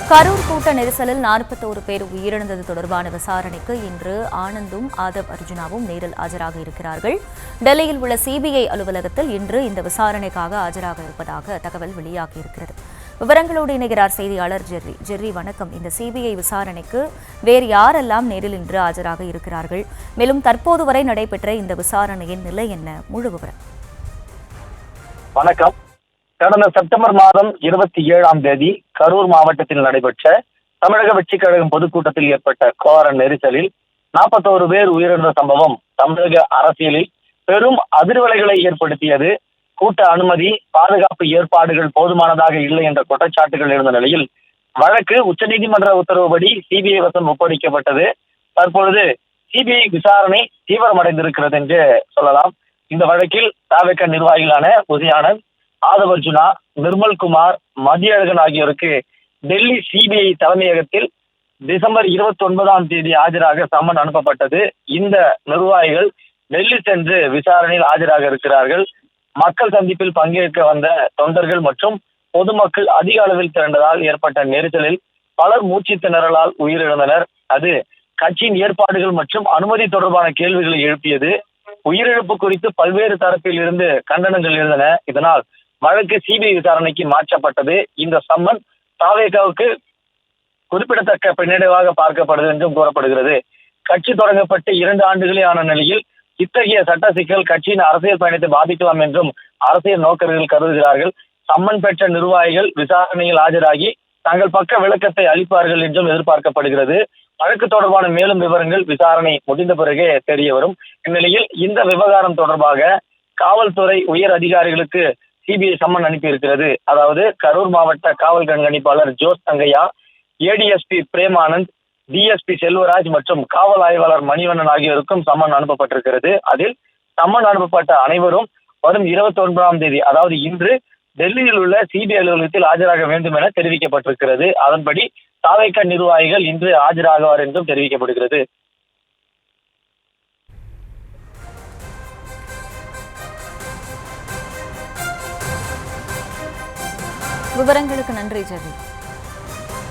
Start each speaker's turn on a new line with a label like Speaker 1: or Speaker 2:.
Speaker 1: கரூர் கூட்ட நெரிசலில் 41 பேர் உயிரிழந்தது தொடர்பான விசாரணைக்கு இன்று ஆனந்தும் ஆதவ் அர்ஜுனாவும் நேரில் ஆஜராக இருக்கிறார்கள். டெல்லியில் உள்ள சிபிஐ அலுவலகத்தில் இன்று இந்த விசாரணைக்காக ஆஜராக இருப்பதாக தகவல் வெளியாகியிருக்கிறது. விவரங்களோடு இணைகிறார் செய்தியாளர் ஜெர்ரி. வணக்கம். இந்த சிபிஐ விசாரணைக்கு வேறு யாரெல்லாம் நேரில் இன்று ஆஜராக இருக்கிறார்கள்? மேலும் தற்போது வரை நடைபெற்ற இந்த விசாரணையின் நிலை என்ன? முழு விவரம்.
Speaker 2: வணக்கம். கடந்த செப்டம்பர் மாதம் 27ஆம் தேதி கரூர் மாவட்டத்தில் நடைபெற்ற தமிழக வெற்றிக் கழகம் பொதுக்கூட்டத்தில் ஏற்பட்ட கோர நெரிசலில் 41 பேர் உயிரிழந்த சம்பவம் தமிழக அரசியலில் பெரும் அதிர்வலைகளை ஏற்படுத்தியது. கூட்ட அனுமதி, பாதுகாப்பு ஏற்பாடுகள் போதுமானதாக இல்லை என்ற குற்றச்சாட்டுகள் இருந்த நிலையில் வழக்கு உச்சநீதிமன்ற உத்தரவுப்படி சிபிஐ வசம் ஒப்படைக்கப்பட்டது. தற்பொழுது சிபிஐ விசாரணை தீவிரமடைந்திருக்கிறது என்று சொல்லலாம். இந்த வழக்கில் தவிக நிர்வாகிகளான உதயானந்த், ஆதவ் அர்ஜுனா, நிர்மல்குமார், மதியழகன் ஆகியோருக்கு டெல்லி சிபிஐ தலைமையகத்தில் டிசம்பர் 29ஆம் தேதி ஆஜராக சம்மன் அனுப்பப்பட்டது. இந்த நிர்வாகிகள் டெல்லி சென்று விசாரணையில் ஆஜராக இருக்கிறார்கள். மக்கள் சந்திப்பில் பங்கேற்க வந்த தொண்டர்கள் மற்றும் பொதுமக்கள் அதிக அளவில் திரண்டதால் ஏற்பட்ட நெரிசலில் பலர் மூச்சு திணறலால் உயிரிழந்தனர். அது கட்சியின் ஏற்பாடுகள் மற்றும் அனுமதி தொடர்பான கேள்விகளை எழுப்பியது. உயிரிழப்பு குறித்து பல்வேறு தரப்பில் இருந்து கண்டனங்கள் இருந்தன. இதனால் வழக்கு சிபிஐ விசாரணைக்கு மாற்றப்பட்டது. இந்த சம்மன் தவிகவுக்கு குறிப்பிடத்தக்க பின்னடைவாக பார்க்கப்படுது என்றும் கூறப்படுகிறது. கட்சி தொடங்கப்பட்டு 2 ஆண்டுகளே ஆன நிலையில் இத்தகைய சட்ட சிக்கல் கட்சியின் அரசியல் பயணத்தை பாதிக்கலாம் என்றும் அரசியல் நோக்கர்கள் கருதுகிறார்கள். சம்மன் பெற்ற நிர்வாகிகள் விசாரணையில் ஆஜராகி தங்கள் பக்க விளக்கத்தை அளிப்பார்கள் என்றும் எதிர்பார்க்கப்படுகிறது. வழக்கு தொடர்பான மேலும் விவரங்கள் விசாரணை முடிந்த பிறகே தெரிய வரும். இந்நிலையில் இந்த விவகாரம் தொடர்பாக காவல்துறை உயர் அதிகாரிகளுக்கு சிபிஐ சம்மன் அனுப்பியிருக்கிறது. அதாவது கரூர் மாவட்ட காவல் கண்காணிப்பாளர் ஜோஸ் தங்கையா, ஏடிஎஸ்பி பிரேமானந்த், டிஎஸ்பி செல்வராஜ் மற்றும் காவல் ஆய்வாளர் மணிவண்ணன் ஆகியோருக்கும் சம்மன் அனுப்பப்பட்டிருக்கிறது. அதில் சம்மன் அனுப்பப்பட்ட அனைவரும் வரும் 29ஆம் தேதி, அதாவது இன்று டெல்லியில் உள்ள சிபிஐ அலுவலகத்தில் ஆஜராக வேண்டும் என தெரிவிக்கப்பட்டிருக்கிறது. அதன்படி தவிக நிர்வாகிகள் இன்று ஆஜராகுவார் என்றும் தெரிவிக்கப்படுகிறது.
Speaker 1: விவரங்களுக்கு நன்றி ஜெர்ரி.